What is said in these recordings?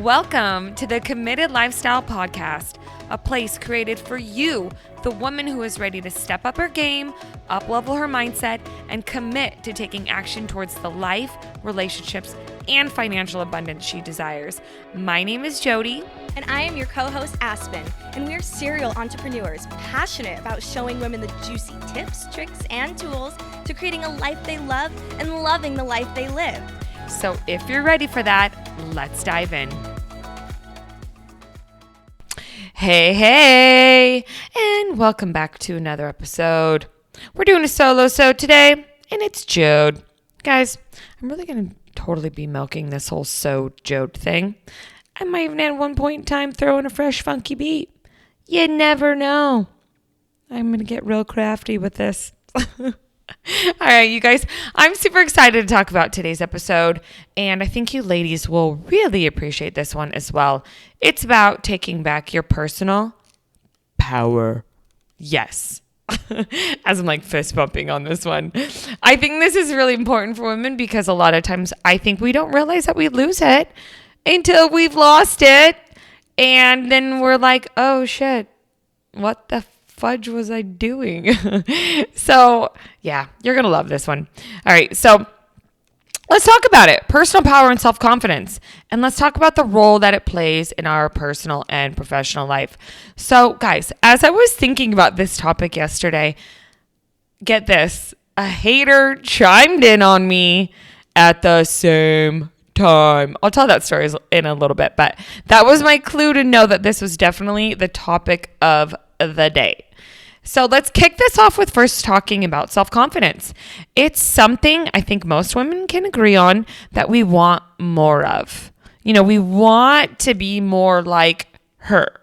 Welcome to the Committed Lifestyle Podcast, a place created for you, the woman who is ready to step up her game, up-level her mindset, and commit to taking action towards the life, relationships, and financial abundance she desires. My name is Jody. And I am your co-host, Aspen, and we're serial entrepreneurs passionate about showing women the juicy tips, tricks, and tools to creating a life they love and loving the life they live. So if you're ready for that, let's dive in. Hey, and welcome back to another episode. We're doing a SoloSode today, and it's Jode. Guys, I'm really going to totally be milking this whole Jode thing. I might even at one point in time throw in a fresh funky beat. You never know. I'm going to get real crafty with this. All right, you guys, I'm super excited to talk about today's episode, and I think you ladies will really appreciate this one as well. It's about taking back your personal power. Yes. As I'm like fist bumping on this one. I think this is really important for women because a lot of times I think we don't realize that we lose it until we've lost it. And then we're like, oh shit, what the fudge was I doing? So yeah, you're going to love this one. All right. So let's talk about it. Personal power and self-confidence. And let's talk about the role that it plays in our personal and professional life. So guys, as I was thinking about this topic yesterday, get this, a hater chimed in on me at the same time. I'll tell that story in a little bit, but that was my clue to know that this was definitely the topic of the day. So let's kick this off with first talking about self-confidence. It's something I think most women can agree on that we want more of. You know, we want to be more like her,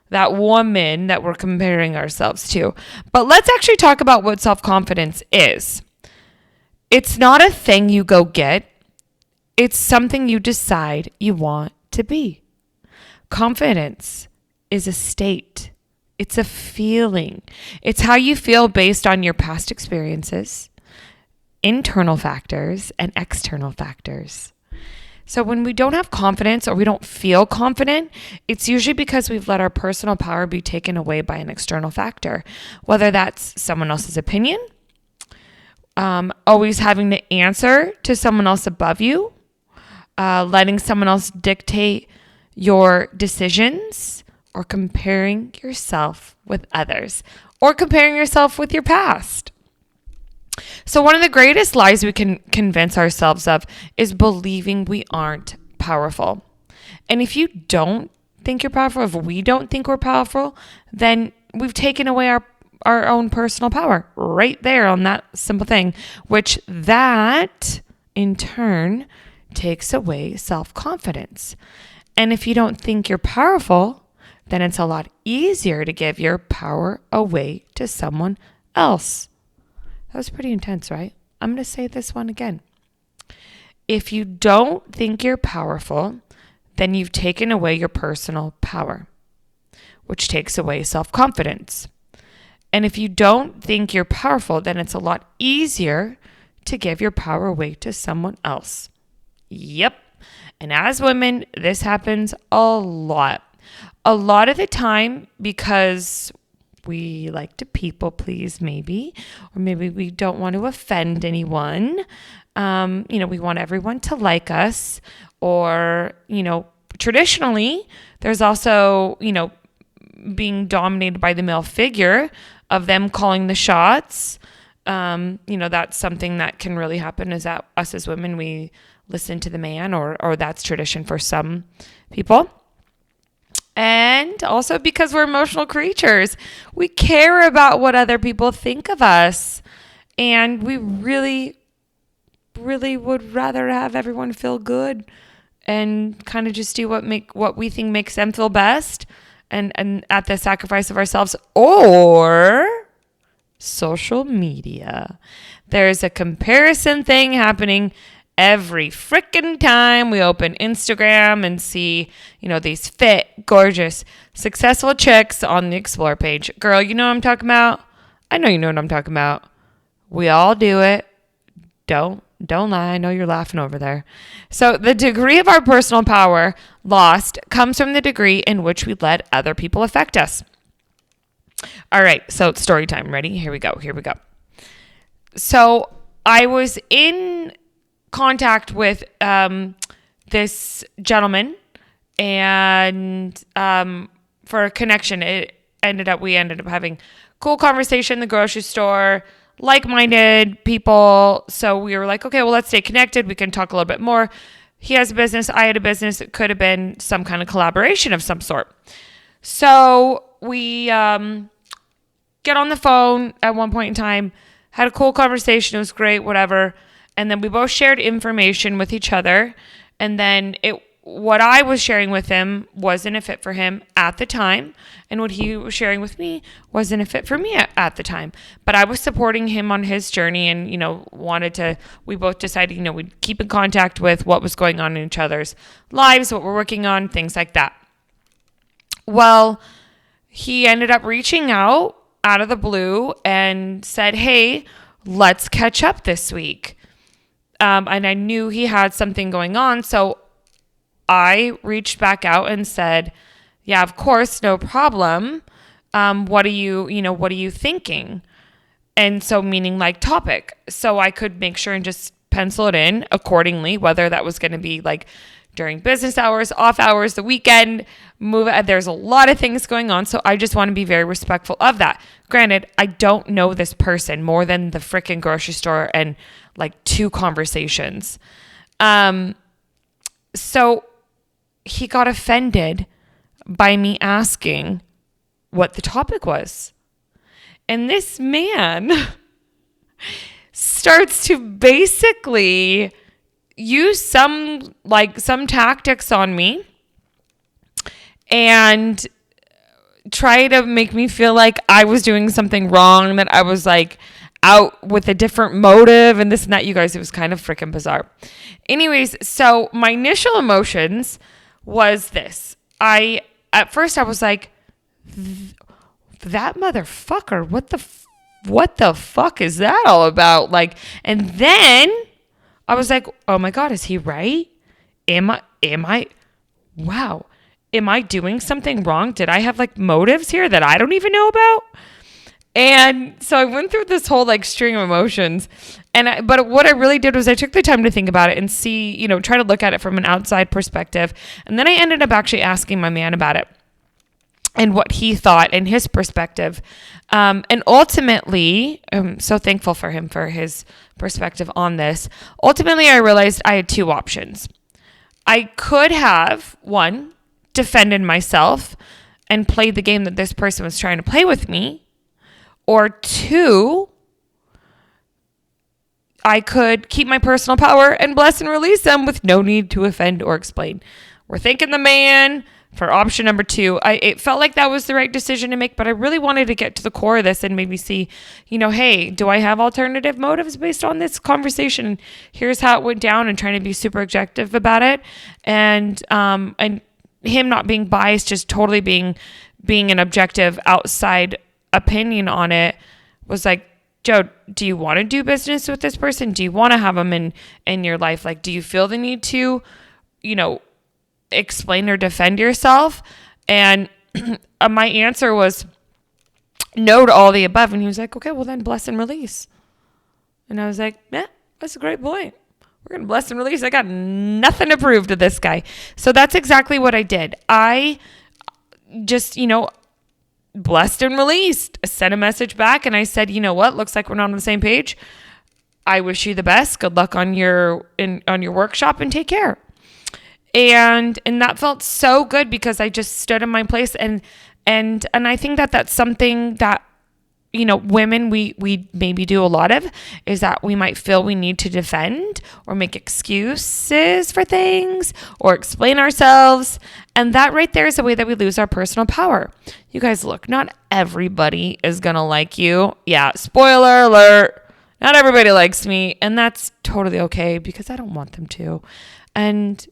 that woman that we're comparing ourselves to. But let's actually talk about what self-confidence is. It's not a thing you go get. It's something you decide you want to be. Confidence is a state. It's a feeling. It's how you feel based on your past experiences, internal factors, and external factors. So when we don't have confidence or we don't feel confident, it's usually because we've let our personal power be taken away by an external factor, whether that's someone else's opinion, always having to answer to someone else above you, letting someone else dictate your decisions, or comparing yourself with others, or comparing yourself with your past. So one of the greatest lies we can convince ourselves of is believing we aren't powerful. And if you don't think you're powerful, if we don't think we're powerful, then we've taken away our own personal power right there on that simple thing, which that in turn takes away self-confidence. And if you don't think you're powerful, then it's a lot easier to give your power away to someone else. That was pretty intense, right? I'm going to say this one again. If you don't think you're powerful, then you've taken away your personal power, which takes away self-confidence. And if you don't think you're powerful, then it's a lot easier to give your power away to someone else. Yep. And as women, this happens a lot. A lot of the time because we like to people please maybe, or maybe we don't want to offend anyone. We want everyone to like us, or, traditionally there's also, being dominated by the male figure of them calling the shots. That's something that can really happen is that us as women, we listen to the man, or that's tradition for some people. And also because we're emotional creatures, we care about what other people think of us. And we really, really would rather have everyone feel good and kind of just do what we think makes them feel best and at the sacrifice of ourselves, or social media. There's a comparison thing happening every freaking time we open Instagram and see, these fit, gorgeous, successful chicks on the Explore page. Girl, you know what I'm talking about? I know you know what I'm talking about. We all do it. Don't Don't lie. I know you're laughing over there. So the degree of our personal power lost comes from the degree in which we let other people affect us. All right. So it's story time. Ready? Here we go. So I was in contact with this gentleman, and for a connection, we ended up having cool conversation in the grocery store, like-minded people. So we were like, okay, well, let's stay connected. We can talk a little bit more. He has a business. I had a business. It could have been some kind of collaboration of some sort. So we get on the phone at one point in time, had a cool conversation. It was great, whatever. And then we both shared information with each other. And then what I was sharing with him wasn't a fit for him at the time. And what he was sharing with me wasn't a fit for me at the time. But I was supporting him on his journey and, we both decided, we'd keep in contact with what was going on in each other's lives, what we're working on, things like that. Well, he ended up reaching out of the blue and said, hey, let's catch up this week. And I knew he had something going on. So I reached back out and said, yeah, of course, no problem. What are you thinking? And so meaning like topic. So I could make sure and just pencil it in accordingly, whether that was going to be like during business hours, off hours, the weekend, there's a lot of things going on. So I just want to be very respectful of that. Granted, I don't know this person more than the freaking grocery store and like 2 conversations. So he got offended by me asking what the topic was. And this man starts to basically use some tactics on me and try to make me feel like I was doing something wrong, that I was like out with a different motive and this and that. You guys, it was kind of freaking bizarre. Anyways, so my initial emotions was this. At first I was like, that motherfucker, what the fuck is that all about? Like, and then I was like, oh my God, is he right? Am I doing something wrong? Did I have like motives here that I don't even know about? And so I went through this whole like string of emotions. But what I really did was I took the time to think about it and see, try to look at it from an outside perspective. And then I ended up actually asking my man about it and what he thought and his perspective. And ultimately, I'm so thankful for him for his perspective on this. Ultimately, I realized I had 2 options. I could have, 1, defended myself and played the game that this person was trying to play with me. Or 2, I could keep my personal power and bless and release them with no need to offend or explain. We're thanking the man for option number 2. It felt like that was the right decision to make, but I really wanted to get to the core of this and maybe see, hey, do I have alternative motives based on this conversation? Here's how it went down, and trying to be super objective about it. And him not being biased, just totally being an objective outside opinion on it, was like, Joe, do you want to do business with this person? Do you want to have them in your life? Like, do you feel the need to, explain or defend yourself? And my answer was no to all the above. And he was like, okay, well then bless and release. And I was like, yeah, that's a great point. We're going to bless and release. I got nothing to prove to this guy. So that's exactly what I did. I just, blessed and released. I sent a message back and I said, you know what? Looks like we're not on the same page. I wish you the best. Good luck on your workshop, and take care. And that felt so good because I just stood in my place, and I think that that's something that, women, we maybe do a lot of, is that we might feel we need to defend or make excuses for things or explain ourselves. And that right there is the way that we lose our personal power. You guys, look, not everybody is going to like you. Yeah, spoiler alert. Not everybody likes me, and that's totally okay because I don't want them to. And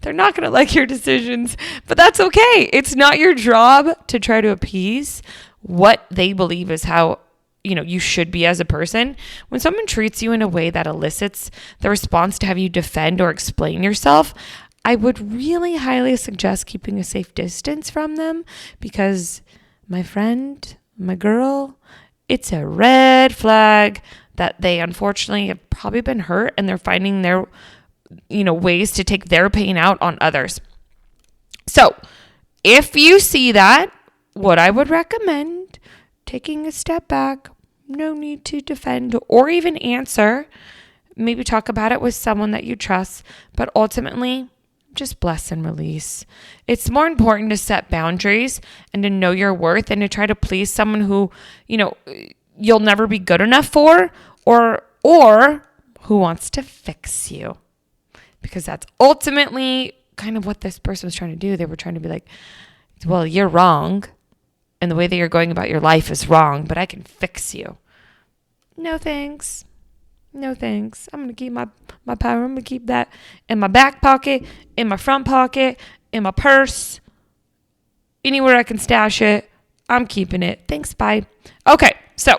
they're not going to like your decisions, but that's okay. It's not your job to try to appease what they believe is how you should be as a person. When someone treats you in a way that elicits the response to have you defend or explain yourself, I would really highly suggest keeping a safe distance from them, because my friend, my girl, it's a red flag that they unfortunately have probably been hurt and they're finding their, ways to take their pain out on others. So if you see that, what I would recommend, taking a step back, no need to defend or even answer. Maybe talk about it with someone that you trust, but ultimately just bless and release. It's more important to set boundaries and to know your worth and to try to please someone who, you'll never be good enough for, or who wants to fix you. Because that's ultimately kind of what this person was trying to do. They were trying to be like, well, you're wrong, and the way that you're going about your life is wrong, but I can fix you. No thanks. No thanks. I'm going to keep my power. I'm going to keep that in my back pocket, in my front pocket, in my purse, anywhere I can stash it. I'm keeping it. Thanks. Bye. Okay. So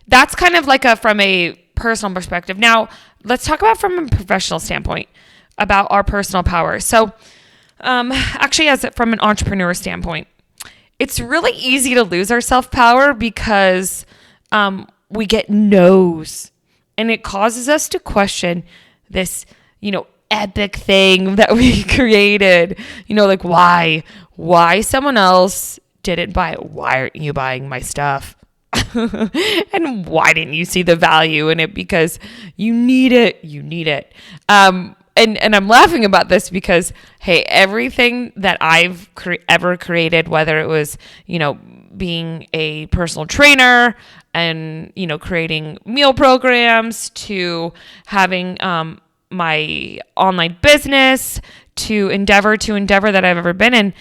that's kind of like from a personal perspective. Now let's talk about from a professional standpoint about our personal power. So actually, from an entrepreneur standpoint, it's really easy to lose our self-power because we get no's, and it causes us to question this, epic thing that we created, like why someone else didn't buy it? Why aren't you buying my stuff? And why didn't you see the value in it? Because you need it. And I'm laughing about this because, hey, everything that I've ever created, whether it was, being a personal trainer and, creating meal programs, to having my online business, to endeavor that I've ever been in,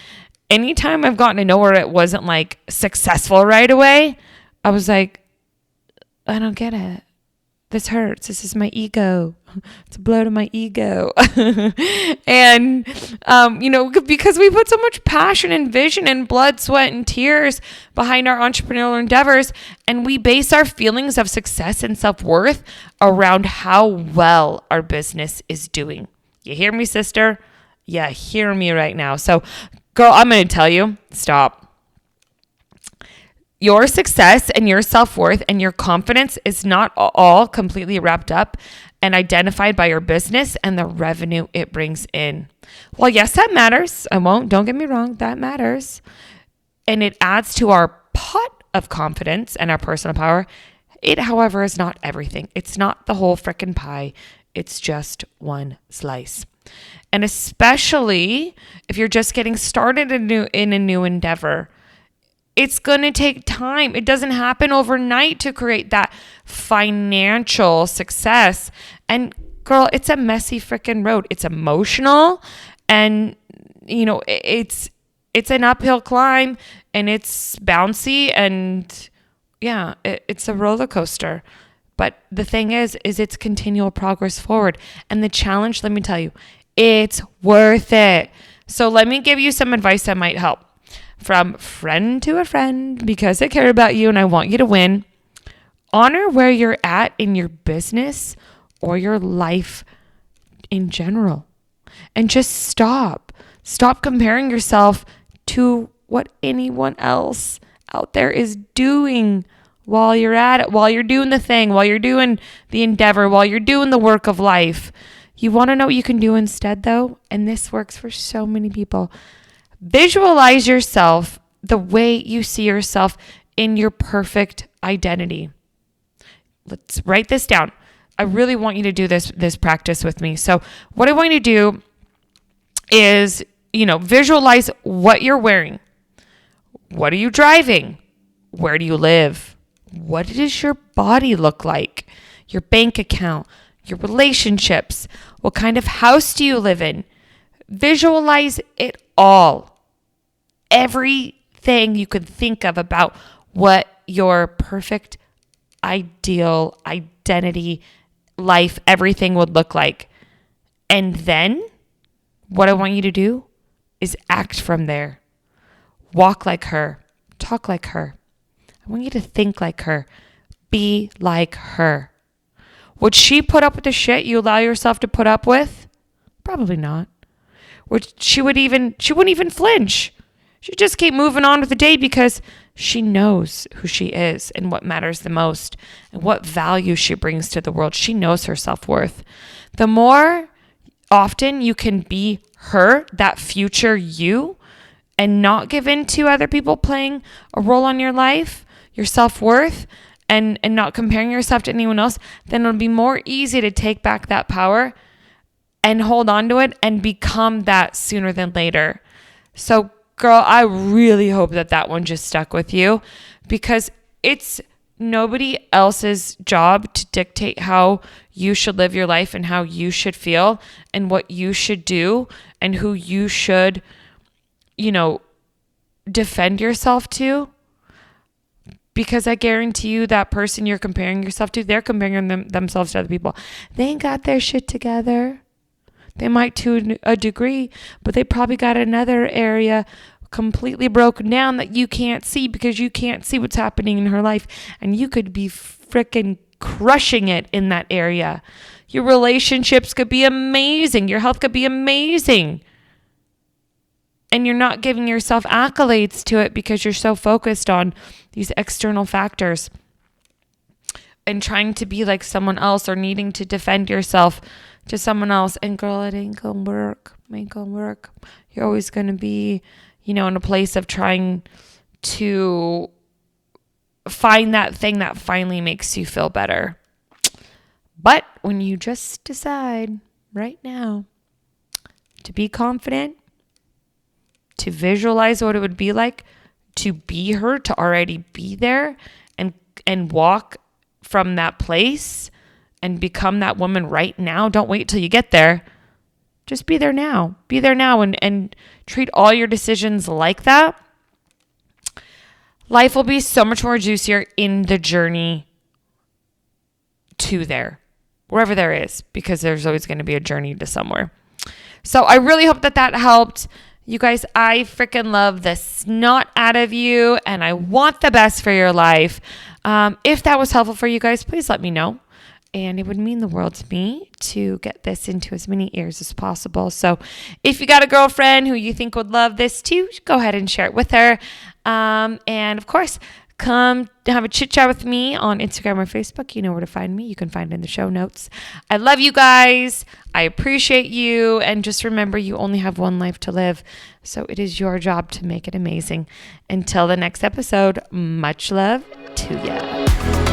anytime I've gotten to know where it wasn't like successful right away, I was like, I don't get it. This hurts. This is my ego. It's a blow to my ego. And, because we put so much passion and vision and blood, sweat, and tears behind our entrepreneurial endeavors, and we base our feelings of success and self-worth around how well our business is doing. You hear me, sister? Yeah, hear me right now. So, girl, I'm going to tell you, stop. Your success and your self-worth and your confidence is not all completely wrapped up and identified by your business and the revenue it brings in. Well, yes, that matters. Don't get me wrong, that matters. And it adds to our pot of confidence and our personal power. It, however, is not everything. It's not the whole frickin' pie. It's just one slice. And especially if you're just getting started in a new endeavor, it's going to take time. It doesn't happen overnight to create that financial success. And girl, it's a messy freaking road. It's emotional, and it's an uphill climb, and it's bouncy, and yeah, it's a roller coaster. But the thing is it's continual progress forward. And the challenge, let me tell you, it's worth it. So let me give you some advice that might help. From friend to a friend, because I care about you and I want you to win. Honor where you're at in your business or your life in general. And just stop. Stop comparing yourself to what anyone else out there is doing while you're at it, while you're doing the thing, while you're doing the endeavor, while you're doing the work of life. You want to know what you can do instead, though? And this works for so many people. Visualize yourself the way you see yourself in your perfect identity. Let's write this down. I really want you to do this practice with me. So what I want you to do is, visualize what you're wearing. What are you driving? Where do you live? What does your body look like? Your bank account, your relationships. What kind of house do you live in? Visualize it all. Everything you could think of about what your perfect, ideal, identity, life, everything would look like. And then what I want you to do is act from there. Walk like her. Talk like her. I want you to think like her. Be like her. Would she put up with the shit you allow yourself to put up with? Probably not. She wouldn't even flinch. She just keep moving on with the day because she knows who she is and what matters the most and what value she brings to the world. She knows her self-worth. The more often you can be her, that future you, and not give in to other people playing a role on your life, your self-worth, and not comparing yourself to anyone else, then it'll be more easy to take back that power and hold on to it and become that sooner than later. So, girl, I really hope that one just stuck with you, because it's nobody else's job to dictate how you should live your life and how you should feel and what you should do and who you should, defend yourself to. Because I guarantee you that person you're comparing yourself to, they're comparing themselves to other people. They ain't got their shit together. They might to a degree, but they probably got another area completely broken down that you can't see because you can't see what's happening in her life. And you could be freaking crushing it in that area. Your relationships could be amazing. Your health could be amazing. And you're not giving yourself accolades to it because you're so focused on these external factors and trying to be like someone else or needing to defend yourself to someone else. And girl, it ain't gonna work. It ain't gonna work. You're always gonna be, in a place of trying to find that thing that finally makes you feel better. But when you just decide right now to be confident, to visualize what it would be like to be her, to already be there and walk from that place and become that woman right now. Don't wait till you get there. Just be there now. Be there now and treat all your decisions like that. Life will be so much more juicier in the journey to there, wherever there is, because there's always going to be a journey to somewhere. So I really hope that helped. You guys, I freaking love the snot out of you, and I want the best for your life. If that was helpful for you guys, please let me know. And it would mean the world to me to get this into as many ears as possible. So if you got a girlfriend who you think would love this too, go ahead and share it with her. And of course, come have a chit chat with me on Instagram or Facebook. You know where to find me. You can find it in the show notes. I love you guys. I appreciate you. And just remember, you only have one life to live. So it is your job to make it amazing. Until the next episode, much love to ya.